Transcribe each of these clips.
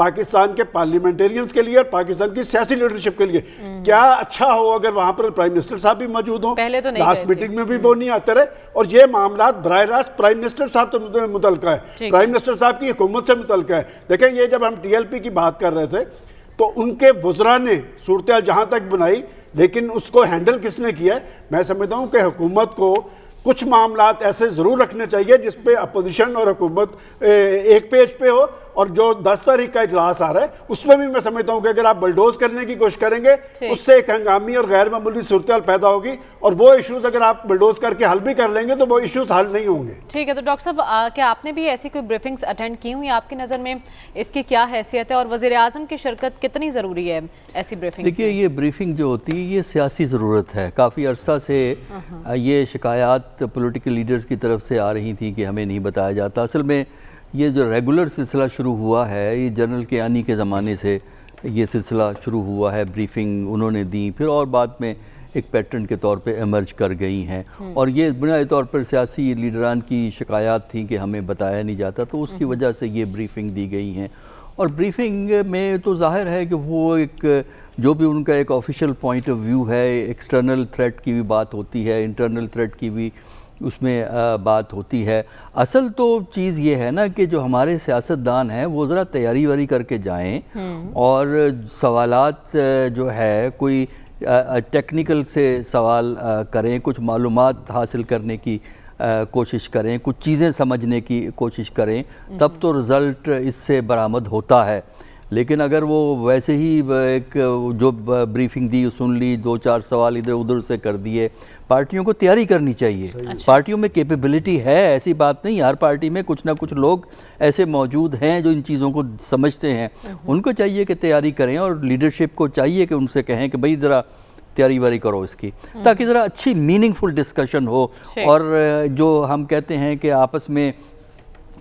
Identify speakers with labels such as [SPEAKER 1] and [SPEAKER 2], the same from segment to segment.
[SPEAKER 1] پاکستان کے پارلیمنٹیرینز کے لیے اور پاکستان کی سیاسی لیڈرشپ کے لیے. کیا اچھا ہو اگر وہاں پر پرائم منسٹر صاحب بھی موجود ہوں,
[SPEAKER 2] پہلے تو نہیں
[SPEAKER 1] لاسٹ میٹنگ میں بھی وہ نہیں آتے رہے, اور یہ معاملات براہ راست پرائم منسٹر صاحب سے متعلقہ ہے, پرائم منسٹر صاحب کی حکومت سے متعلقہ ہے. دیکھیں یہ جب ہم ٹی ایل پی کی بات کر رہے تھے تو ان کے وزراء نے صورتحال جہاں تک بنائی, لیکن اس کو ہینڈل کس نے کیا ہے؟ میں سمجھتا ہوں کہ حکومت کو کچھ معاملات ایسے ضرور رکھنے چاہیے جس پہ اپوزیشن اور حکومت ایک پیج پہ ہو, اور جو 10 تاریخ کا اجلاس آ رہا ہے اس میں بھی میں سمجھتا ہوں کہ اگر آپ بلڈوز کرنے کی کوشش کریں گے اس سے ایک ہنگامی اور غیر معمولی صورتحال پیدا ہوگی, اور وہ ایشوز اگر آپ بلڈوز کر کے حل بھی کر لیں گے تو وہ ایشوز حل نہیں ہوں گے.
[SPEAKER 2] ٹھیک ہے, تو ڈاکٹر صاحب کیا آپ نے بھی ایسی کوئی بریفنگز اٹینڈ کی ہوئی؟ آپ کی نظر میں اس کی کیا حیثیت ہے اور وزیر اعظم کی شرکت کتنی ضروری ہے ایسی بریفنگز؟
[SPEAKER 3] دیکھیے یہ بریفنگ جو ہوتی ہے یہ سیاسی ضرورت ہے. کافی عرصہ سے یہ شکایات پولیٹیکل لیڈرز کی طرف سے آ رہی تھی کہ ہمیں نہیں بتایا جاتا. اصل میں یہ جو ریگولر سلسلہ شروع ہوا ہے یہ جنرل کیانی کے زمانے سے یہ سلسلہ شروع ہوا ہے. بریفنگ انہوں نے دی, پھر اور بعد میں ایک پیٹرن کے طور پہ ایمرج کر گئی ہیں, اور یہ بنیادی طور پر سیاسی لیڈران کی شکایات تھیں کہ ہمیں بتایا نہیں جاتا, تو اس کی وجہ سے یہ بریفنگ دی گئی ہیں. اور بریفنگ میں تو ظاہر ہے کہ وہ ایک جو بھی ان کا ایک آفیشیل پوائنٹ آف ویو ہے, ایکسٹرنل تھریٹ کی بھی بات ہوتی ہے, انٹرنل تھریٹ کی بھی اس میں بات ہوتی ہے. اصل تو چیز یہ ہے نا کہ جو ہمارے سیاستدان ہیں وہ ذرا تیاری واری کر کے جائیں, اور سوالات جو ہے کوئی ٹیکنیکل سے سوال کریں, کچھ معلومات حاصل کرنے کی کوشش کریں, کچھ چیزیں سمجھنے کی کوشش کریں, تب تو رزلٹ اس سے برآمد ہوتا ہے. لیکن اگر وہ ویسے ہی ایک جو بریفنگ دی سن لی, 2-4 سوال ادھر ادھر سے کر دیے, پارٹیوں کو تیاری کرنی چاہیے. پارٹیوں میں کیپیبلٹی ہے, ایسی بات نہیں, ہر پارٹی میں کچھ نہ کچھ لوگ ایسے موجود ہیں جو ان چیزوں کو سمجھتے ہیں. ان کو چاہیے کہ تیاری کریں, اور لیڈرشپ کو چاہیے کہ ان سے کہیں کہ بھئی ذرا تیاری واری کرو اس کی, تاکہ ذرا اچھی میننگ فل ڈسکشن ہو, اور جو ہم کہتے ہیں کہ آپس میں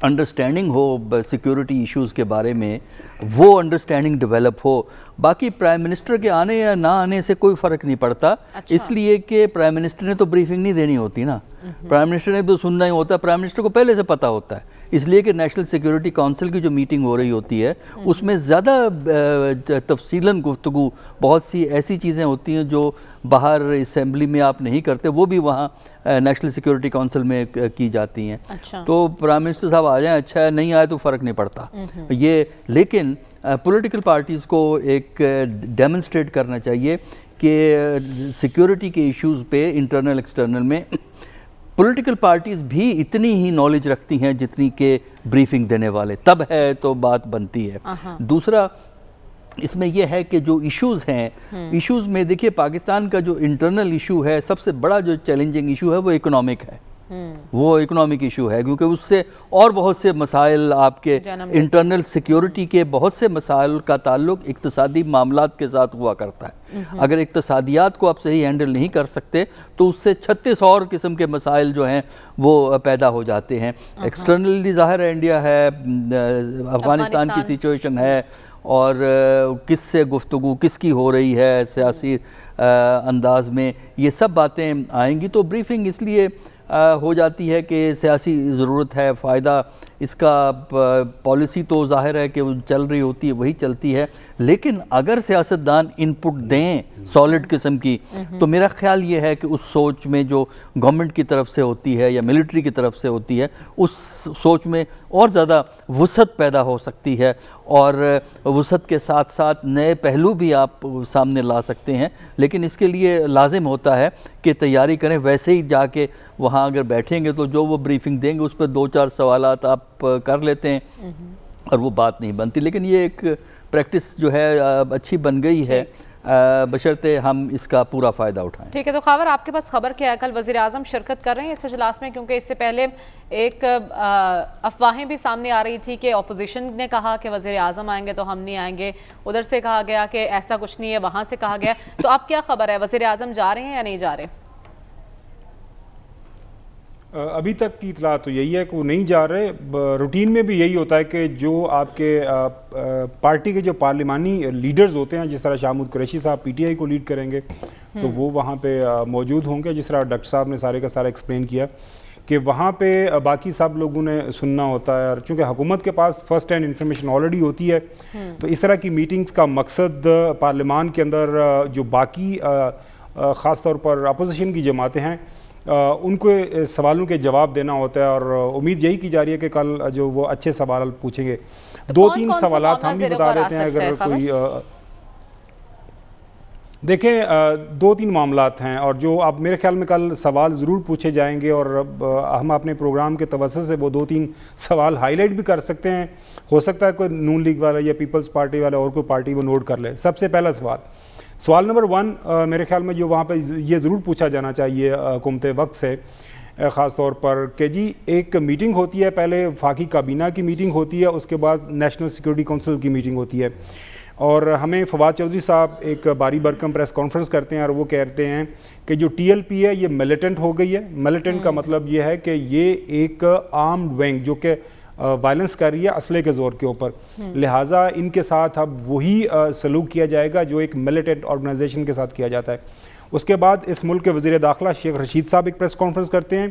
[SPEAKER 3] انڈرسٹینڈنگ ہو سیکیورٹی ایشوز کے بارے میں, وہ انڈرسٹینڈنگ ڈیولپ ہو. باقی پرائم منسٹر کے آنے یا نہ آنے سے کوئی فرق نہیں پڑتا, اس لیے کہ پرائم منسٹر نے تو بریفنگ نہیں دینی ہوتی نا, پرائم منسٹر نے تو سننا ہی ہوتا ہے. پرائم منسٹر کو پہلے سے پتہ ہوتا ہے, اس لیے کہ نیشنل سیکیورٹی کونسل کی جو میٹنگ ہو رہی ہوتی ہے اس میں زیادہ تفصیلاً گفتگو, بہت سی ایسی چیزیں ہوتی ہیں جو باہر اسمبلی میں آپ نہیں کرتے, وہ بھی وہاں نیشنل سیکیورٹی کونسل میں کی جاتی ہیں. تو پرائم منسٹر صاحب آ جائیں اچھا ہے, نہیں آئے تو فرق نہیں پڑتا یہ. لیکن پولیٹیکل پارٹیز کو ایک ڈیمنسٹریٹ کرنا چاہیے کہ سیکیورٹی کے ایشوز پہ انٹرنل ایکسٹرنل میں پولیٹیکل پارٹیز بھی اتنی ہی نالج رکھتی ہیں جتنی کہ بریفنگ دینے والے, تب ہے تو بات بنتی ہے. دوسرا اس میں یہ ہے کہ جو ایشوز ہیں, ایشوز میں دیکھیے پاکستان کا جو انٹرنل ایشو ہے, سب سے بڑا جو چیلنجنگ ایشو ہے وہ اکنامک ہے, وہ اکنامک ایشو ہے, کیونکہ اس سے اور بہت سے مسائل آپ کے انٹرنل سیکیورٹی کے بہت سے مسائل کا تعلق اقتصادی معاملات کے ساتھ ہوا کرتا ہے. اگر اقتصادیات کو آپ صحیح ہینڈل نہیں کر سکتے تو اس سے 36 اور قسم کے مسائل جو ہیں وہ پیدا ہو جاتے ہیں. ایکسٹرنلی ظاہر ہے انڈیا ہے, افغانستان کی سچویشن ہے, اور کس سے گفتگو کس کی ہو رہی ہے سیاسی انداز میں, یہ سب باتیں آئیں گی. تو بریفنگ اس لیے ہو جاتی ہے کہ سیاسی ضرورت ہے, فائدہ اس کا پالیسی تو ظاہر ہے کہ وہ چل رہی ہوتی ہے وہی چلتی ہے, لیکن اگر سیاستدان ان پٹ دیں سالڈ قسم کی, تو میرا خیال یہ ہے کہ اس سوچ میں جو گورنمنٹ کی طرف سے ہوتی ہے یا ملٹری کی طرف سے ہوتی ہے, اس سوچ میں اور زیادہ وسعت پیدا ہو سکتی ہے, اور وسعت کے ساتھ ساتھ نئے پہلو بھی آپ سامنے لا سکتے ہیں. لیکن اس کے لیے لازم ہوتا ہے کہ تیاری کریں. ویسے ہی جا کے وہاں اگر بیٹھیں گے تو جو وہ بریفنگ دیں گے اس پہ 2-4 سوالات آپ کر لیتے ہیں اور وہ بات نہیں بنتی. لیکن یہ ایک پریکٹس جو ہے اچھی بن گئی ہے, بشرطے ہم اس کا پورا فائدہ اٹھائیں.
[SPEAKER 2] ٹھیک ہے, تو خاور آپ کے پاس خبر کیا ہے, کل وزیر اعظم شرکت کر رہے ہیں اس اجلاس میں؟ کیونکہ اس سے پہلے ایک افواہیں بھی سامنے آ رہی تھی کہ اپوزیشن نے کہا کہ وزیر اعظم آئیں گے تو ہم نہیں آئیں گے, ادھر سے کہا گیا کہ ایسا کچھ نہیں ہے, وہاں سے کہا گیا. تو اب کیا خبر ہے, وزیر اعظم جا رہے ہیں یا نہیں جا رہے؟
[SPEAKER 4] ابھی تک کی اطلاع تو یہی ہے کہ وہ نہیں جا رہے. روٹین میں بھی یہی ہوتا ہے کہ جو آپ کے پارٹی کے جو پارلیمانی لیڈرز ہوتے ہیں, جس طرح شاہ محمود قریشی صاحب پی ٹی آئی کو لیڈ کریں گے تو وہ وہاں پہ موجود ہوں گے, جس طرح ڈاکٹر صاحب نے سارے کا سارا ایکسپلین کیا کہ وہاں پہ باقی سب لوگوں نے سننا ہوتا ہے، اور چونکہ حکومت کے پاس فرسٹ ہینڈ انفارمیشن آلریڈی ہوتی ہے، تو اس طرح کی میٹنگز کا مقصد پارلیمان کے اندر جو باقی خاص طور پر اپوزیشن کی جماعتیں ہیں ان کو سوالوں کے جواب دینا ہوتا ہے، اور امید یہی کی جا رہی ہے کہ کل جو وہ اچھے سوال پوچھیں گے۔ 2-3 سوالات ہم بھی بتا دیتے ہیں اگر کوئی دیکھیں 2-3 معاملات ہیں، اور جو اب میرے خیال میں کل سوال ضرور پوچھے جائیں گے، اور ہم اپنے پروگرام کے توسط سے وہ 2-3 سوال ہائی لائٹ بھی کر سکتے ہیں، ہو سکتا ہے کوئی نون لیگ والا یا پیپلز پارٹی والا اور کوئی پارٹی وہ نوٹ کر لے۔ سب سے پہلا سوال نمبر 1 میرے خیال میں جو وہاں پہ یہ ضرور پوچھا جانا چاہیے حکومت وقت سے خاص طور پر کہ جی ایک میٹنگ ہوتی ہے، پہلے وفاقی کابینہ کی میٹنگ ہوتی ہے، اس کے بعد نیشنل سیکورٹی کونسل کی میٹنگ ہوتی ہے، اور ہمیں فواد چودھری صاحب ایک باری برکم پریس کانفرنس کرتے ہیں اور وہ کہتے ہیں کہ جو ٹی ایل پی ہے یہ ملیٹنٹ ہو گئی ہے۔ ملیٹنٹ کا مطلب یہ ہے کہ یہ ایک آرمڈ ونگ جو کہ وائلنس کر رہی ہے اسلحے کے زور کے اوپر، لہٰذا ان کے ساتھ اب وہی سلوک کیا جائے گا جو ایک ملیٹنٹ آرگنائزیشن کے ساتھ کیا جاتا ہے۔ اس کے بعد اس ملک کے وزیر داخلہ شیخ رشید صاحب ایک پریس کانفرنس کرتے ہیں،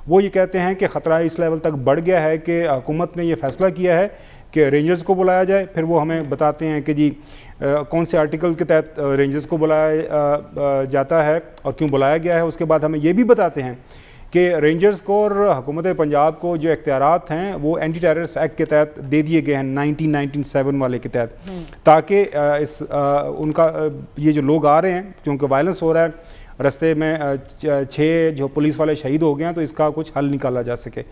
[SPEAKER 4] وہ یہ کہتے ہیں کہ خطرہ اس لیول تک بڑھ گیا ہے کہ حکومت نے یہ فیصلہ کیا ہے کہ رینجرز کو بلایا جائے۔ پھر وہ ہمیں بتاتے ہیں کہ جی کون سے آرٹیکل کے تحت رینجرز کو بلایا جاتا ہے اور کیوں بلایا گیا ہے۔ اس کے بعد ہمیں یہ بھی بتاتے ہیں کہ رینجرز کو اور حکومت پنجاب کو جو اختیارات ہیں وہ اینٹی ٹیررسٹ ایکٹ کے تحت دے دیے گئے ہیں 1997 والے کے تحت، تاکہ ان کا یہ جو لوگ آ رہے ہیں کیونکہ وائلنس ہو رہا ہے، رستے میں 6 جو پولیس والے شہید ہو گئے ہیں، تو اس کا کچھ حل نکالا جا سکے۔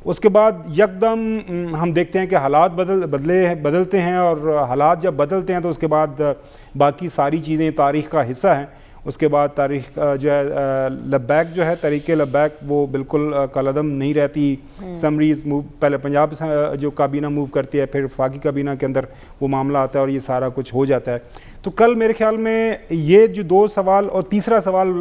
[SPEAKER 4] اس کے بعد یکدم ہم دیکھتے ہیں کہ حالات بدلتے ہیں، اور حالات جب بدلتے ہیں تو اس کے بعد باقی ساری چیزیں تاریخ کا حصہ ہیں۔ اس کے بعد تاریخ جو ہے لبیک جو ہے طریقے لبیک وہ بالکل کالعدم نہیں رہتی، سمریز پہلے پنجاب جو کابینہ موو کرتی ہے، پھر وفاقی کابینہ کے اندر وہ معاملہ آتا ہے اور یہ سارا کچھ ہو جاتا ہے۔ تو کل میرے خیال میں یہ جو 2 سوال اور تیسرا سوال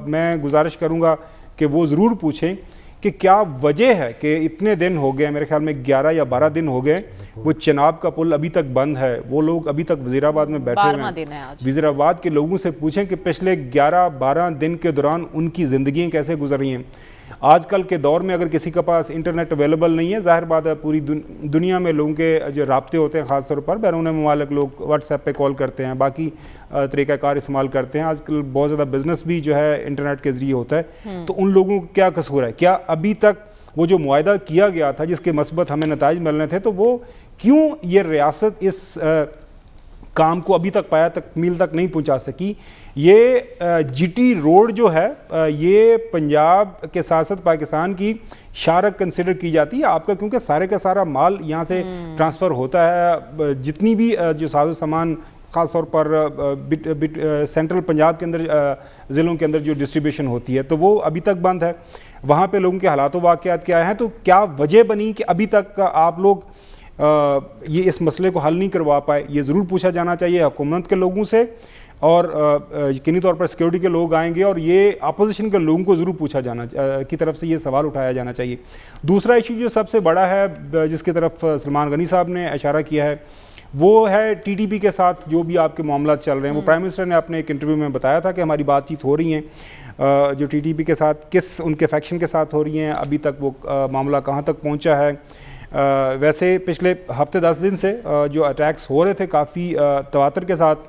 [SPEAKER 4] میں گزارش کروں گا کہ وہ ضرور پوچھیں کہ کیا وجہ ہے کہ اتنے دن ہو گئے، میرے خیال میں 11 یا 12 دن ہو گئے، وہ چناب کا پل ابھی تک بند ہے، وہ لوگ ابھی تک وزیر آباد میں بیٹھے ہوئے ہیں۔ وزیر آباد کے لوگوں سے پوچھیں کہ پچھلے 11-12 دن کے دوران ان کی زندگیاں کیسے گزر رہی ہیں۔ آج کل کے دور میں اگر کسی کے پاس انٹرنیٹ اویلیبل نہیں ہے، ظاہر بات ہے پوری دنیا میں لوگوں کے جو رابطے ہوتے ہیں، خاص طور پر بیرون ممالک لوگ واٹس ایپ پہ کال کرتے ہیں، باقی طریقہ کار استعمال کرتے ہیں، آج کل بہت زیادہ بزنس بھی جو ہے انٹرنیٹ کے ذریعے ہوتا ہے، تو ان لوگوں کو کیا قصور ہے؟ کیا ابھی تک وہ جو معاہدہ کیا گیا تھا جس کے مثبت ہمیں نتائج ملنے تھے، تو وہ کیوں یہ ریاست اس کام کو ابھی تک پایا تکمیل تک نہیں پہنچا سکی؟ یہ جی ٹی روڈ جو ہے یہ پنجاب کے ساتھ ساتھ پاکستان کی شارک کنسیڈر کی جاتی ہے آپ کا، کیونکہ سارے کا سارا مال یہاں سے ٹرانسفر ہوتا ہے، جتنی بھی جو ساز و سامان خاص طور پر سینٹرل پنجاب کے اندر ضلعوں کے اندر جو ڈسٹریبیوشن ہوتی ہے، تو وہ ابھی تک بند ہے۔ وہاں پہ لوگوں کے حالات و واقعات کیا ہیں، تو کیا وجہ بنی کہ ابھی تک آپ لوگ یہ اس مسئلے کو حل نہیں کروا پائے؟ یہ ضرور پوچھا جانا چاہیے حکومت کے لوگوں سے، اور یقینی طور پر سیکیورٹی کے لوگ آئیں گے، اور یہ اپوزیشن کے لوگوں کو ضرور پوچھا جانا کی طرف سے یہ سوال اٹھایا جانا چاہیے۔ دوسرا ایشو جو سب سے بڑا ہے جس کی طرف سلمان غنی صاحب نے اشارہ کیا ہے، وہ ہے ٹی ٹی پی کے ساتھ جو بھی آپ کے معاملات چل رہے ہیں۔ وہ پرائم منسٹر نے اپنے ایک انٹرویو میں بتایا تھا کہ ہماری بات چیت ہو رہی ہیں جو ٹی ٹی پی کے ساتھ، کس ان کے فیکشن کے ساتھ ہو رہی ہیں، ابھی تک وہ معاملہ کہاں تک پہنچا ہے۔ ویسے پچھلے ہفتے 10 دن سے جو اٹیکس ہو رہے تھے کافی تواتر کے ساتھ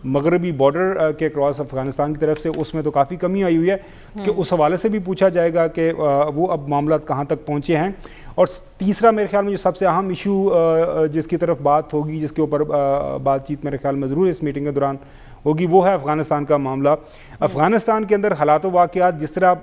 [SPEAKER 4] مغربی بارڈر کے کراس افغانستان کی طرف سے، اس میں تو کافی کمی آئی ہوئی ہے، کہ اس حوالے سے بھی پوچھا جائے گا کہ وہ اب معاملات کہاں تک پہنچے ہیں۔ اور تیسرا میرے خیال میں جو سب سے اہم ایشو جس کی طرف بات ہوگی، جس کے اوپر بات چیت میرے خیال میں ضرور اس میٹنگ کے دوران ہوگی، وہ ہے افغانستان کا معاملہ۔ افغانستان کے اندر حالات و واقعات جس طرح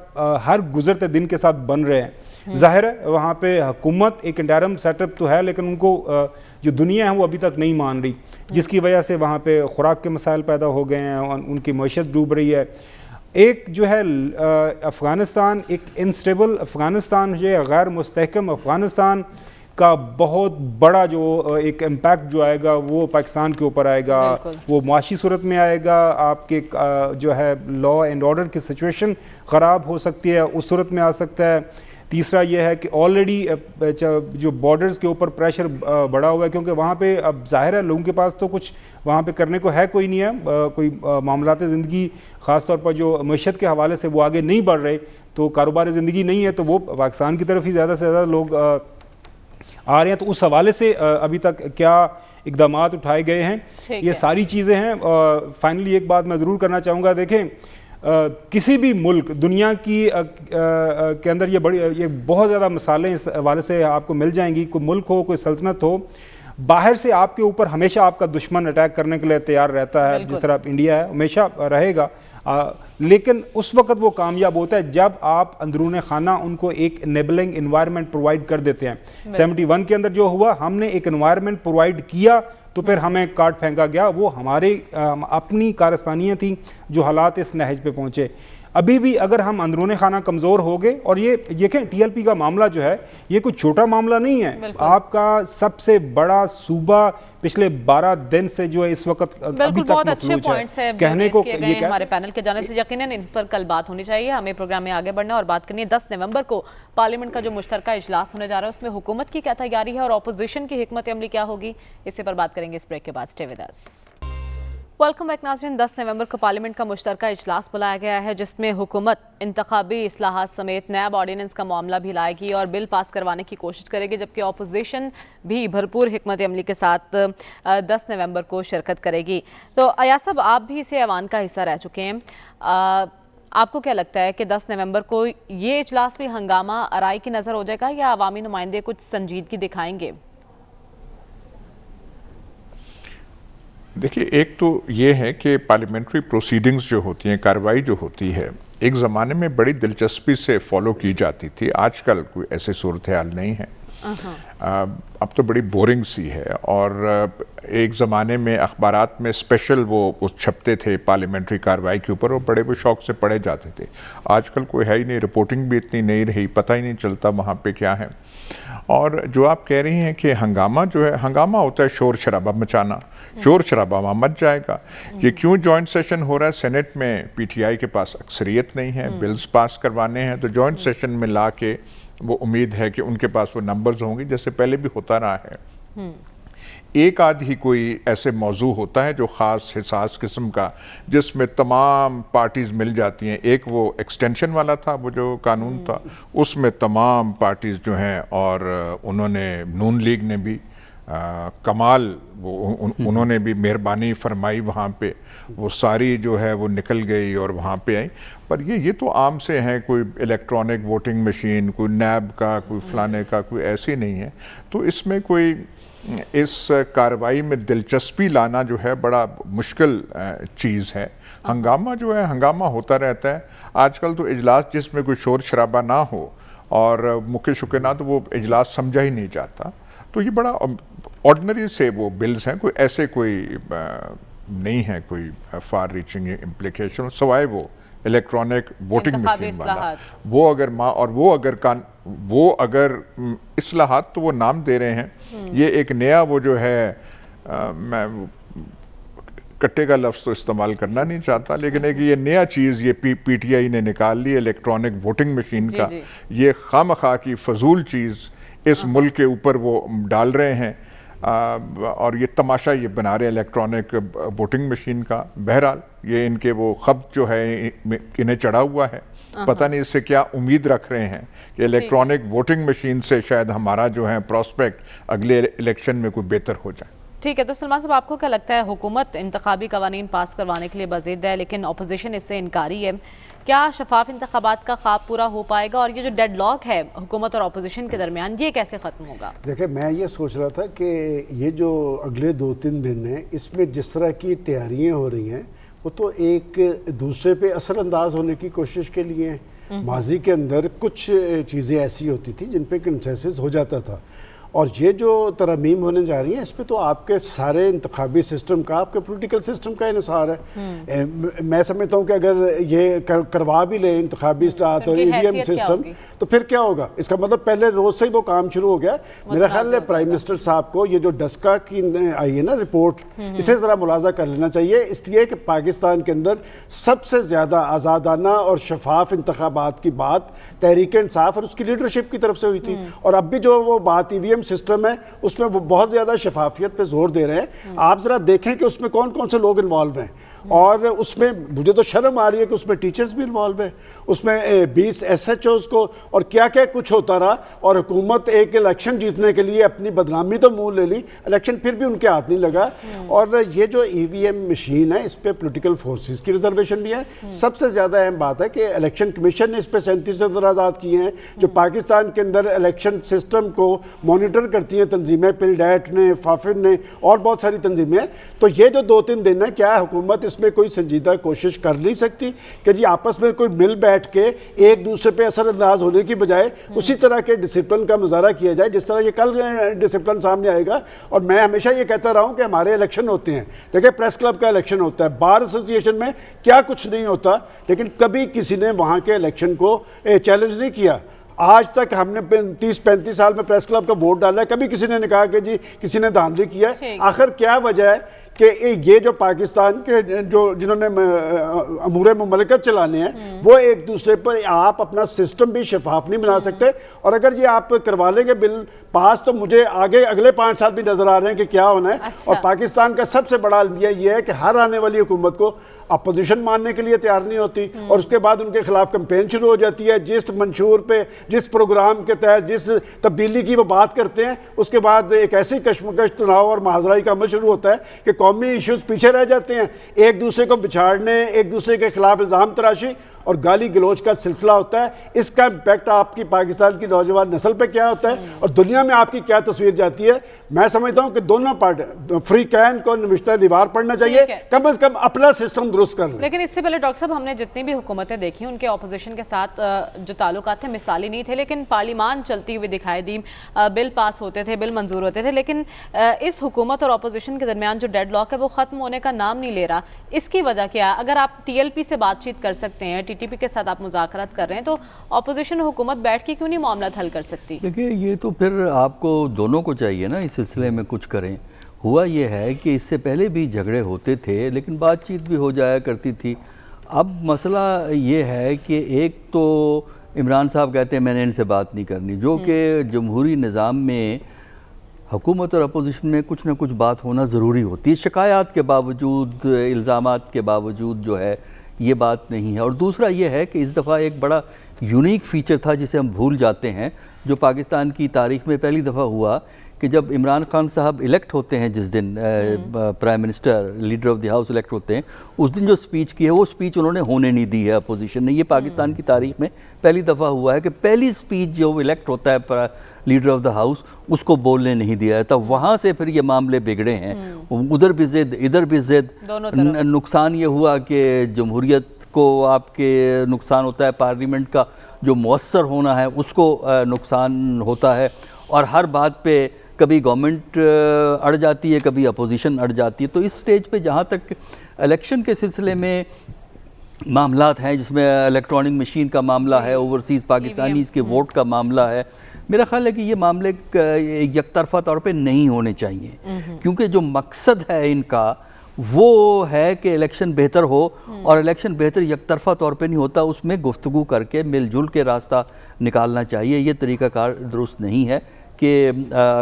[SPEAKER 4] ہر گزرتے دن کے ساتھ بن رہے ہیں، ظاہر ہے وہاں پہ حکومت ایک انٹرم سیٹ اپ تو ہے، لیکن ان کو جو دنیا ہے وہ ابھی تک نہیں مان رہی، جس کی وجہ سے وہاں پہ خوراک کے مسائل پیدا ہو گئے ہیں، ان کی معیشت ڈوب رہی ہے۔ ایک جو ہے افغانستان، ایک انسٹیبل افغانستان، جو غیر مستحکم افغانستان کا بہت بڑا جو ایک امپیکٹ جو آئے گا وہ پاکستان کے اوپر آئے گا، وہ معاشی صورت میں آئے گا، آپ کے جو ہے لا اینڈ آرڈر کی سچویشن خراب ہو سکتی ہے، اس صورت میں آ سکتا ہے۔ تیسرا یہ ہے کہ آلریڈی جو بارڈرز کے اوپر پریشر بڑھا ہوا ہے، کیونکہ وہاں پہ اب ظاہر ہے لوگوں کے پاس تو کچھ وہاں پہ کرنے کو ہے کوئی نہیں ہے، کوئی معاملات زندگی خاص طور پر جو معیشت کے حوالے سے وہ آگے نہیں بڑھ رہے، تو کاروبار زندگی نہیں ہے، تو وہ پاکستان کی طرف ہی زیادہ سے زیادہ لوگ آ رہے ہیں. تو اس حوالے سے ابھی تک کیا اقدامات اٹھائے گئے ہیں، یہ ساری چیزیں ہیں. فائنلی ایک بات میں ضرور کرنا چاہوں گا، دیکھیں کسی بھی ملک دنیا کی کے اندر یہ بہت زیادہ مثالیں اس حوالے سے آپ کو مل جائیں گی. کوئی ملک ہو، کوئی سلطنت ہو، باہر سے آپ کے اوپر ہمیشہ آپ کا دشمن اٹیک کرنے کے لیے تیار رہتا ہے، جس طرح انڈیا ہے ہمیشہ رہے گا، لیکن اس وقت وہ کامیاب ہوتا ہے جب آپ اندرون خانہ ان کو ایک انیبلنگ انوائرمنٹ پرووائڈ کر دیتے ہیں. 71 کے اندر جو ہوا، ہم نے ایک انوائرمنٹ پرووائڈ کیا تو پھر ہمیں کارڈ پھینکا گیا. وہ ہمارے اپنی کارستانیاں تھیں جو حالات اس نہج پہ پہنچے. ابھی بھی اگر ہم اندرون خانہ کمزور ہو گئے، اور یہ دیکھیں ٹی ایل پی کا معاملہ جو ہے یہ کوئی چھوٹا معاملہ نہیں ہے. آپ کا سب سے بڑا صوبہ پچھلے 12 دن سے جو ہے اس وقت ابھی تک
[SPEAKER 2] بہت اچھے
[SPEAKER 4] مفلوج
[SPEAKER 2] پوائنٹس ہیں
[SPEAKER 4] کہنے کو
[SPEAKER 2] ہمارے پینل کے جانب سے. یقیناً ان پر کل بات ہونی چاہیے. ہمیں پروگرام میں آگے بڑھنا اور بات کرنی ہے 10 نومبر کو پارلیمنٹ کا جو مشترکہ اجلاس ہونے جا رہا ہے، اس میں حکومت کی کیا تیاری ہے اور اپوزیشن کی حکمت عملی کیا ہوگی، اسی پر بات کریں گے اس بریک کے بعد. Stay with us. Welcome back ناظرین. 10 نومبر کو پارلیمنٹ کا مشترکہ اجلاس بلایا گیا ہے، جس میں حکومت انتخابی اصلاحات سمیت نیب آرڈیننس کا معاملہ بھی لائے گی اور بل پاس کروانے کی کوشش کرے گی، جبکہ اپوزیشن بھی بھرپور حکمت عملی کے ساتھ 10 نومبر کو شرکت کرے گی. تو ایاز صاحب، آپ بھی اسے ایوان کا حصہ رہ چکے ہیں، آپ کو کیا لگتا ہے کہ 10 نومبر کو یہ اجلاس بھی ہنگامہ آرائی کی نظر ہو جائے گا یا عوامی نمائندے کچھ سنجیدگی دکھائیں گے؟
[SPEAKER 5] دیکھیے، ایک تو یہ ہے کہ پارلیمنٹری پروسیڈنگز جو ہوتی ہیں، کارروائی جو ہوتی ہے، ایک زمانے میں بڑی دلچسپی سے فالو کی جاتی تھی. آج کل کوئی ایسے صورتحال نہیں ہے. اب تو بڑی بورنگ سی ہے. اور ایک زمانے میں اخبارات میں اسپیشل وہ چھپتے تھے پارلیمنٹری کارروائی کے اوپر، وہ بڑے شوق سے پڑھے جاتے تھے. آج کل کوئی ہے ہی نہیں، رپورٹنگ بھی اتنی نہیں رہی، پتہ ہی نہیں چلتا وہاں پہ کیا ہے. اور جو آپ کہہ رہی ہیں کہ ہنگامہ جو ہے، ہنگامہ ہوتا ہے شور شرابہ مچانا. شور شرابہ وہاں مچ جائے گا. یہ کیوں جوائنٹ سیشن ہو رہا ہے؟ سینٹ میں پی ٹی آئی کے پاس اکثریت نہیں ہے، بلز پاس کروانے ہیں، تو جوائنٹ سیشن میں لا کے وہ امید ہے کہ ان کے پاس وہ نمبرز ہوں گے، جیسے پہلے بھی ہوتا رہا ہے. ایک آدھ ہی کوئی ایسے موضوع ہوتا ہے جو خاص حساس قسم کا، جس میں تمام پارٹیز مل جاتی ہیں. ایک وہ ایکسٹینشن والا تھا، وہ جو قانون تھا، اس میں تمام پارٹیز جو ہیں، اور انہوں نے نون لیگ نے بھی کمال انہوں نے بھی مہربانی فرمائی وہاں پہ، وہ ساری جو ہے وہ نکل گئی اور وہاں پہ آئی. پر یہ تو عام سے ہیں، کوئی الیکٹرانک ووٹنگ مشین، کوئی نیب کا، کوئی فلانے کا، کوئی ایسی نہیں ہے. تو اس میں کوئی اس کارروائی میں دلچسپی لانا جو ہے بڑا مشکل چیز ہے. ہنگامہ جو ہے، ہنگامہ ہوتا رہتا ہے. آج کل تو اجلاس جس میں کوئی شور شرابہ نہ ہو اور مکے شکے نہ، تو وہ اجلاس سمجھا ہی نہیں جاتا. تو یہ بڑا آرڈنری سے وہ بلز ہیں، کوئی ایسے کوئی نہیں ہے کوئی فار ریچنگ امپلیکیشن، سوائے وہ الیکٹرانک ووٹنگ مشین والا. وہ اگر اصلاحات تو وہ نام دے رہے ہیں، یہ ایک نیا وہ جو ہے، میں کٹے کا لفظ تو استعمال کرنا نہیں چاہتا، لیکن ایک یہ نیا چیز یہ پی ٹی آئی نے نکال لی الیکٹرانک ووٹنگ مشین کا. یہ خواہ کی فضول چیز اس ملک کے اوپر وہ ڈال رہے ہیں، اور یہ تماشا یہ بنا رہے ہیں الیکٹرانک ووٹنگ مشین کا. بہرحال یہ ان کے وہ خبط جو ہے انہیں چڑھا ہوا ہے. پتہ نہیں اس سے کیا امید رکھ رہے ہیں کہ الیکٹرانک ووٹنگ مشین سے شاید ہمارا جو ہے پراسپیکٹ اگلے الیکشن میں کوئی بہتر ہو جائے.
[SPEAKER 2] ٹھیک ہے. تو سلمان صاحب، آپ کو کیا لگتا ہے حکومت انتخابی قوانین پاس کروانے کے لیے بضد ہے، لیکن اپوزیشن اس سے انکاری ہے، کیا شفاف انتخابات کا خواب پورا ہو پائے گا؟ اور یہ جو ڈیڈ لاک ہے حکومت اور اپوزیشن کے درمیان، یہ کیسے ختم ہوگا؟
[SPEAKER 1] دیکھیں، میں یہ سوچ رہا تھا کہ یہ جو اگلے 2-3 دن ہیں، اس میں جس طرح کی تیاریاں ہو رہی ہیں، وہ تو ایک دوسرے پہ اثر انداز ہونے کی کوشش کے لیے ہیں. ماضی کے اندر کچھ چیزیں ایسی ہوتی تھی جن پہ کنسنسس ہو جاتا تھا، اور یہ جو ترامیم ہونے جا رہی ہیں اس پہ تو آپ کے سارے انتخابی سسٹم کا، آپ کے پولیٹیکل سسٹم کا انحصار ہے. میں سمجھتا ہوں کہ اگر یہ کروا بھی لیں انتخابی اصلاحات اور EVM سسٹم تو پھر کیا ہوگا؟ اس کا مطلب پہلے روز سے ہی وہ کام شروع ہو گیا. میرا خیال ہے پرائم منسٹر صاحب کو یہ جو ڈسکا کی آئی ہے نا رپورٹ، اسے ذرا ملاحظہ کر لینا چاہیے، اس لیے کہ پاکستان کے اندر سب سے زیادہ آزادانہ اور شفاف انتخابات کی بات تحریک انصاف اور اس کی لیڈرشپ کی طرف سے ہوئی تھی. اور اب بھی جو وہ بات EVM سسٹم ہے اس میں وہ بہت زیادہ شفافیت پہ زور دے رہے ہیں. آپ ذرا دیکھیں کہ اس میں کون کون سے لوگ انوالو ہیں، اور اس میں مجھے تو شرم آ رہی ہے کہ اس میں ٹیچرز بھی انوالو ہیں، اس میں 20 SHOs کو، اور کیا کیا کچھ ہوتا رہا. اور حکومت ایک الیکشن جیتنے کے لیے اپنی بدنامی تو منہ لے لی، الیکشن پھر بھی ان کے ہاتھ نہیں لگا. اور یہ جو EVM مشین ہے اس پہ پولیٹیکل فورسز کی ریزرویشن بھی ہے. سب سے زیادہ اہم بات ہے کہ الیکشن کمیشن نے اس پہ 37 اعتراضات کیے ہیں جو پاکستان کے اندر الیکشن سسٹم کو مانیٹر کرتی ہیں تنظیمیں، پلڈیٹ نے، فافن نے اور بہت ساری تنظیمیں. تو یہ جو 2-3 دن ہے، کیا حکومت اس میں کوئی سنجیدہ کوشش کر نہیں سکتی کہ جی آپس میں کوئی مل بیٹھ کے ایک دوسرے پہ اثر انداز ہونے کی بجائے اسی طرح کے ڈسپلن کا مظاہرہ کیا جائے جس طرح یہ کل ڈسپلن سامنے آئے گا. اور میں ہمیشہ یہ کہتا رہا ہوں کہ ہمارے الیکشن ہوتے ہیں، دیکھیں پریس کلب کا الیکشن ہوتا ہے، بار ایسوسی ایشن میں کیا کچھ نہیں ہوتا، لیکن کبھی کسی نے وہاں کے الیکشن کو چیلنج نہیں کیا. آج تک ہم نے 30-35 سال میں پریس کلب کا ووٹ ڈالا ہے، کبھی کسی نے کہا کہ جی کسی نے دھاندلی کیا ہے. آخر کیا وجہ ہے کہ یہ جو پاکستان کے جنہوں نے امور مملکت چلانے ہیں وہ ایک دوسرے پر آپ اپنا سسٹم بھی شفاف نہیں بنا سکتے. اور اگر یہ آپ کروا لیں گے بل پاس تو مجھے آگے اگلے 5 سال بھی نظر آ رہے ہیں کہ کیا ہونا ہے. اور پاکستان کا سب سے بڑا المیہ یہ ہے کہ ہر آنے والی حکومت کو اپوزیشن ماننے کے لیے تیار نہیں ہوتی، اور اس کے بعد ان کے خلاف کمپین شروع ہو جاتی ہے. جس منشور پہ، جس پروگرام کے تحت جس تبدیلی کی وہ بات کرتے ہیں، اس کے بعد ایک ایسی کشمکش، تناؤ اور محاذرائی کا عمل شروع ہوتا ہے کہ قومی ایشوز پیچھے رہ جاتے ہیں. ایک دوسرے کو بچھاڑنے، ایک دوسرے کے خلاف الزام تراشی اور گالی گلوچ کا سلسلہ ہوتا ہے. اس کا امپیکٹ آپ کی پاکستان کی نوجوان نسل پہ کیا ہوتا ہے اور دنیا میں آپ کی کیا تصویر جاتی ہے. میں سمجھتا ہوں کہ دونوں پارٹی فری کین کو نوشتہ دیوار پڑھنا چاہیے، کم از کم اپنا سسٹم درست کر لیں.
[SPEAKER 2] لیکن اس سے پہلے ڈاکٹر صاحب ہم نے جتنی بھی حکومتیں دیکھی ان کے اپوزیشن کے ساتھ جو تعلقات تھے مثالی نہیں تھے، لیکن پارلیمان چلتی ہوئی دکھائی دی، بل پاس ہوتے تھے، بل منظور ہوتے تھے. لیکن اس حکومت اور اپوزیشن کے درمیان جو ڈیڈ لاک ہے وہ ختم ہونے کا نام نہیں لے رہا. اس کی وجہ کیا ہے؟ اگر آپ TLP سے بات چیت کر سکتے ہیں، TTP کے ساتھ آپ مذاکرات کر رہے ہیں، تو اپوزیشن حکومت بیٹھ کے کیوں نہیں معاملات حل کر سکتی؟
[SPEAKER 3] دیکھیں یہ تو پھر آپ کو دونوں کو چاہیے نا اس سلسلے میں کچھ کریں. ہوا یہ ہے کہ اس سے پہلے بھی جھگڑے ہوتے تھے لیکن بات چیت بھی ہو جایا کرتی تھی. اب مسئلہ یہ ہے کہ ایک تو عمران صاحب کہتے ہیں میں نے ان سے بات نہیں کرنی، جو کہ جمہوری نظام میں حکومت اور اپوزیشن میں کچھ نہ کچھ بات ہونا ضروری ہوتی ہے، شکایات کے باوجود، الزامات کے باوجود جو ہے یہ بات نہیں ہے. اور دوسرا یہ ہے کہ اس دفعہ ایک بڑا یونیک فیچر تھا جسے ہم بھول جاتے ہیں، جو پاکستان کی تاریخ میں پہلی دفعہ ہوا کہ جب عمران خان صاحب الیکٹ ہوتے ہیں، جس دن prime minister leader of the house elect ہوتے ہیں، اس دن جو سپیچ کی ہے وہ سپیچ انہوں نے ہونے نہیں دی ہے اپوزیشن نے. یہ پاکستان کی تاریخ میں پہلی دفعہ ہوا ہے کہ پہلی سپیچ جو الیکٹ ہوتا ہے لیڈر آف دا ہاؤس اس کو بولنے نہیں دیا ہے. تب وہاں سے پھر یہ معاملے بگڑے ہیں، ادھر بھی ضد ادھر بھی ضد. نقصان یہ ہوا کہ جمہوریت کو آپ کے نقصان ہوتا ہے، پارلیمنٹ کا جو مؤثر ہونا ہے اس کو نقصان ہوتا ہے، اور ہر بات پہ کبھی گورنمنٹ اڑ جاتی ہے، کبھی اپوزیشن اڑ جاتی ہے. تو اس سٹیج پہ جہاں تک الیکشن کے سلسلے میں معاملات ہیں، جس میں الیکٹرانک مشین کا معاملہ ہے، اوورسیز پاکستانیز کے ووٹ کا معاملہ ہے، میرا خیال ہے کہ یہ معاملے یک طرفہ طور پہ نہیں ہونے چاہیے، کیونکہ جو مقصد ہے ان کا وہ ہے کہ الیکشن بہتر ہو، اور الیکشن بہتر یک طرفہ طور پہ نہیں ہوتا، اس میں گفتگو کر کے مل جل کے راستہ نکالنا چاہیے. یہ طریقہ کار درست نہیں ہے کہ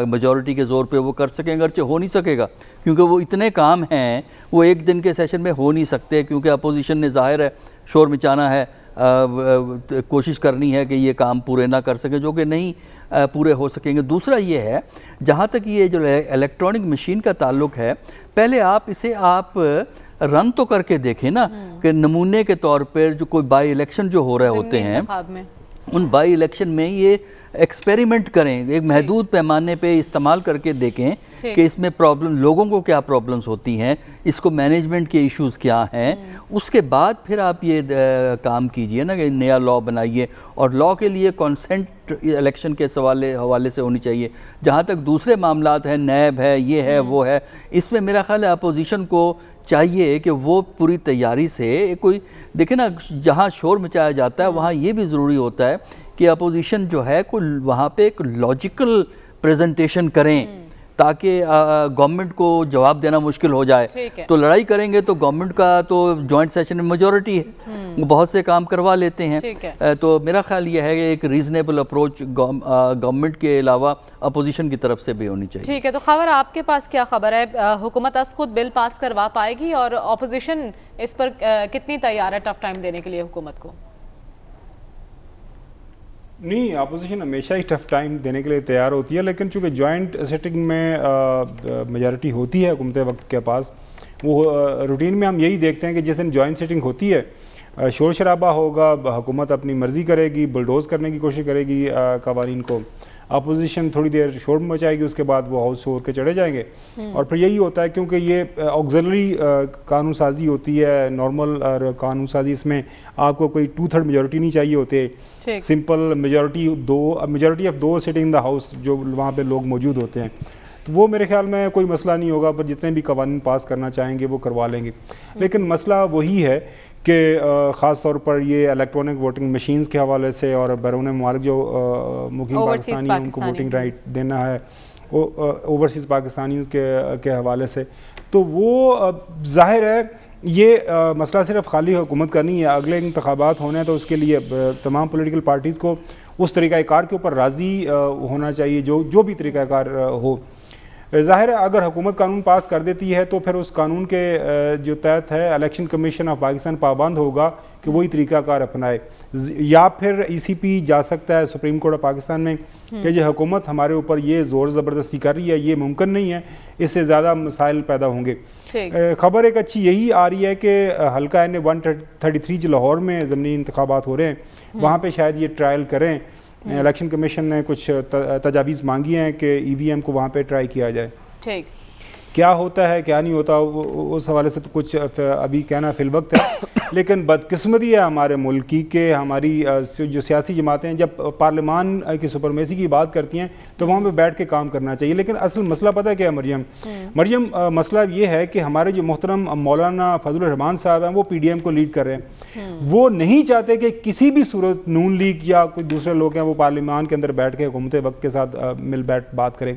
[SPEAKER 3] میجورٹی کے زور پہ وہ کر سکیں، اگرچہ ہو نہیں سکے گا کیونکہ وہ اتنے کام ہیں وہ ایک دن کے سیشن میں ہو نہیں سکتے، کیونکہ اپوزیشن نے ظاہر ہے شور مچانا ہے، کوشش کرنی ہے کہ یہ کام پورے نہ کر سکیں، جو کہ نہیں پورے ہو سکیں گے. دوسرا یہ ہے جہاں تک یہ جو الیکٹرانک مشین کا تعلق ہے، پہلے اسے آپ رن تو کر کے دیکھیں نا، کہ نمونے کے طور پر جو کوئی بائی الیکشن جو ہو رہے ہوتے ہیں، ان بائی الیکشن میں یہ ایکسپیریمنٹ کریں, ایک محدود پیمانے پہ استعمال کر کے دیکھیں کہ اس میں پرابلم, لوگوں کو کیا پرابلمس ہوتی ہیں, اس کو مینجمنٹ کے ایشوز کیا ہیں, اس کے بعد پھر آپ یہ کام کیجئے نا کہ نیا لا بنائیے. اور لا کے لیے کانسنٹ الیکشن کے حوالے سے ہونی چاہیے. جہاں تک دوسرے معاملات ہیں, نیب ہے, یہ ہے, وہ ہے, اس میں میرا خیال ہے اپوزیشن کو چاہیے کہ وہ پوری تیاری سے کوئی دیکھیں نا, جہاں شور مچایا جاتا ہے وہاں یہ بھی ضروری ہوتا ہے کہ اپوزیشن جو ہے کوئی وہاں پہ ایک لاجیکل پریزنٹیشن کریں تاکہ گورنمنٹ کو جواب دینا مشکل ہو جائے. تو لڑائی کریں گے تو گورنمنٹ کا تو جوائنٹ سیشن میں میجورٹی ہے, وہ بہت سے کام کروا لیتے ہیں. تو میرا خیال یہ ہے کہ ایک ریزنیبل اپروچ گورنمنٹ کے علاوہ اپوزیشن کی طرف سے بھی ہونی چاہیے.
[SPEAKER 2] ٹھیک ہے, تو خبر آپ کے پاس کیا خبر ہے, حکومت از خود بل پاس کروا پائے گی اور اپوزیشن اس پر کتنی تیار ہے ٹف ٹائم دینے کے لیے حکومت کو؟
[SPEAKER 4] نہیں, اپوزیشن ہمیشہ ہی ٹف ٹائم دینے کے لیے تیار ہوتی ہے, لیکن چونکہ جوائنٹ سیٹنگ میں میجارٹی ہوتی ہے حکومت وقت کے پاس, وہ روٹین میں ہم یہی دیکھتے ہیں کہ جس دن جوائنٹ سیٹنگ ہوتی ہے شور شرابہ ہوگا, حکومت اپنی مرضی کرے گی, بلڈوز کرنے کی کوشش کرے گی قوانین کو, اپوزیشن تھوڑی دیر شور مچائے گی, اس کے بعد وہ ہاؤس ہو کے چڑھے جائیں گے. اور پھر یہی ہوتا ہے کیونکہ یہ آگزلری قانون سازی ہوتی ہے, نارمل قانون سازی, اس میں آپ کو کوئی 2/3 میجورٹی نہیں چاہیے ہوتے, simple majority of 2 sitting in the house جو وہاں پہ لوگ موجود ہوتے ہیں. تو وہ میرے خیال میں کوئی مسئلہ نہیں ہوگا, پر جتنے بھی قوانین پاس کرنا چاہیں گے وہ کروا لیں گے. لیکن مسئلہ وہی ہے کہ خاص طور پر یہ الیکٹرانک ووٹنگ مشینز کے حوالے سے اور بیرون ممالک جو مقیم پاکستانی ہیں ان کو ووٹنگ رائٹ دینا ہے اوورسیز پاکستانیوں کے حوالے سے, تو وہ ظاہر ہے یہ مسئلہ صرف خالی حکومت کا نہیں ہے. اگلے انتخابات ہونے ہیں تو اس کے لیے تمام پولیٹیکل پارٹیز کو اس طریقہ کار کے اوپر راضی ہونا چاہیے جو بھی طریقہ کار ہو. ظاہر ہے اگر حکومت قانون پاس کر دیتی ہے تو پھر اس قانون کے جو تحت ہے الیکشن کمیشن آف پاکستان پابند ہوگا کہ وہی طریقہ کار اپنائے, یا پھر ECP جا سکتا ہے سپریم کورٹ آف پاکستان میں کہ یہ حکومت ہمارے اوپر یہ زور زبردستی کر رہی ہے, یہ ممکن نہیں ہے, اس سے زیادہ مسائل پیدا ہوں گے. خبر ایک اچھی یہی آ رہی ہے کہ حلقہ N133 جو لاہور میں ضمنی انتخابات ہو رہے ہیں, وہاں پہ شاید یہ ٹرائل کریں. الیکشن کمیشن نے کچھ تجاویز مانگی ہیں کہ EVM کو وہاں پہ ٹرائی کیا جائے.
[SPEAKER 2] ٹھیک,
[SPEAKER 4] کیا ہوتا ہے کیا نہیں ہوتا اس حوالے سے تو کچھ ابھی کہنا فی الوقت ہے. لیکن بدقسمتی ہے ہمارے ملک کی کہ ہماری جو سیاسی جماعتیں ہیں جب پارلیمان کی سپرمیسی کی بات کرتی ہیں تو وہاں پہ بیٹھ کے کام کرنا چاہیے. لیکن اصل مسئلہ پتہ ہے کیا ہے مریم, مسئلہ یہ ہے کہ ہمارے جو محترم مولانا فضل الرحمان صاحب ہیں وہ PDM کو لیڈ کر رہے ہیں. وہ نہیں چاہتے کہ کسی بھی صورت نون لیگ یا کوئی دوسرے لوگ ہیں وہ پارلیمان کے اندر بیٹھ کے حکومت وقت کے ساتھ مل بیٹھ بات کریں.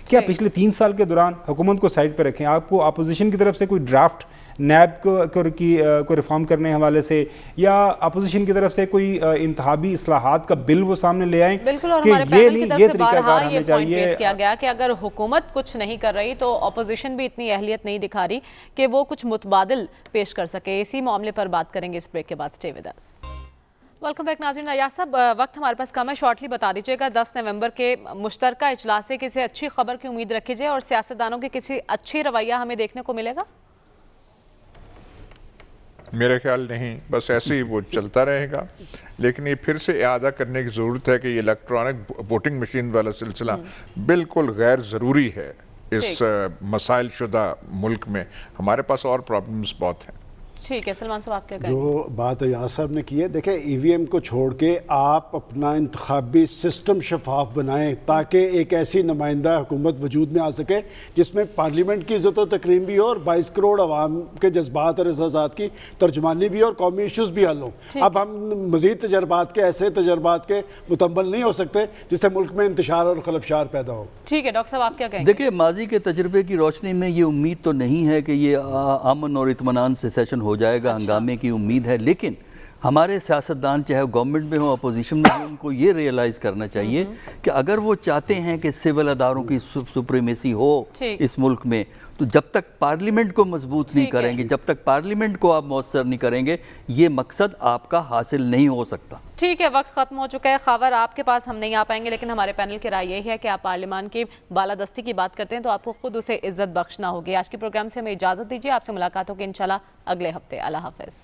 [SPEAKER 4] کیا پچھلے 3 سال کے دوران حکومت کو سائڈ پہ رکھیں, آپ کو اپوزیشن کی طرف سے کوئی ڈرافٹ نیب کو ریفارم کرنے حوالے سے یا اپوزیشن کی طرف سے کوئی انتخابی اصلاحات کا بل وہ سامنے لے آئیں.
[SPEAKER 2] بالکل, اور ہمارے پینل کی طرف سے بارہا یہ پوائنٹ ریز کیا گیا کہ اگر حکومت کچھ نہیں کر رہی تو اپوزیشن بھی اتنی اہلیت نہیں دکھا رہی کہ وہ کچھ متبادل پیش کر سکے. اسی معاملے پر بات کریں گے اس بریک کے بعد. Stay with us. Welcome back ناظرین. ایاز صاحب, وقت ہمارے پاس کم ہے, شارٹلی بتا دیجیے گا 10 نومبر کے مشترکہ اجلاس سے کسی اچھی خبر کی امید رکھی جائے اور سیاستدانوں کے کسی اچھی رویہ ہمیں دیکھنے کو ملے گا؟
[SPEAKER 5] میرے خیال نہیں, بس ایسے ہی وہ چلتا رہے گا. لیکن یہ پھر سے اعادہ کرنے کی ضرورت ہے کہ یہ الیکٹرانک ووٹنگ مشین والا سلسلہ بالکل غیر ضروری ہے اس مسائل شدہ ملک میں. ہمارے پاس اور پرابلمز بہت ہیں.
[SPEAKER 2] ٹھیک ہے, سلمان صاحب آپ کیا کہیں گے؟
[SPEAKER 1] جو بات ایاز صاحب نے کی ہے, دیکھیں EVM کو چھوڑ کے آپ اپنا انتخابی سسٹم شفاف بنائیں تاکہ ایک ایسی نمائندہ حکومت وجود میں آ سکے جس میں پارلیمنٹ کی عزت و تکریم بھی ہو اور 22 کروڑ عوام کے جذبات اور احساسات کی ترجمانی بھی اور قومی ایشوز بھی حل ہوں. اب ہم مزید تجربات کے ایسے تجربات کے متمول نہیں ہو سکتے جس سے ملک میں انتشار اور خلفشار پیدا ہو.
[SPEAKER 2] ٹھیک ہے ڈاکٹر صاحب آپ کیا کہیں گے؟
[SPEAKER 3] دیکھیں, ماضی کے تجربے کی روشنی میں یہ امید تو نہیں ہے کہ یہ امن اور اطمینان سے سیشن ہو جائے گا. ہنگامے کی امید ہے, لیکن ہمارے سیاستدان چاہے گورنمنٹ میں ہوں اپوزیشن میں ہوں, ان کو یہ ریئلائز کرنا چاہیے کہ اگر وہ چاہتے ہیں کہ سول اداروں کی سپریمیسی ہو اس ملک میں, تو جب تک پارلیمنٹ کو مضبوط نہیں کریں گے, جب تک پارلیمنٹ کو آپ مؤثر نہیں کریں گے, یہ مقصد آپ کا حاصل نہیں ہو سکتا.
[SPEAKER 2] ٹھیک ہے, وقت ختم ہو چکا ہے. خبر آپ کے پاس ہم نہیں آ پائیں گے, لیکن ہمارے پینل کی رائے یہی ہے کہ آپ پارلیمان کی بالادستی کی بات کرتے ہیں تو آپ کو خود اسے عزت بخشنا ہوگی. آج کے پروگرام سے ہمیں اجازت دیجیے, آپ سے ملاقات ہوگی انشاءاللہ اگلے ہفتے. اللہ حافظ.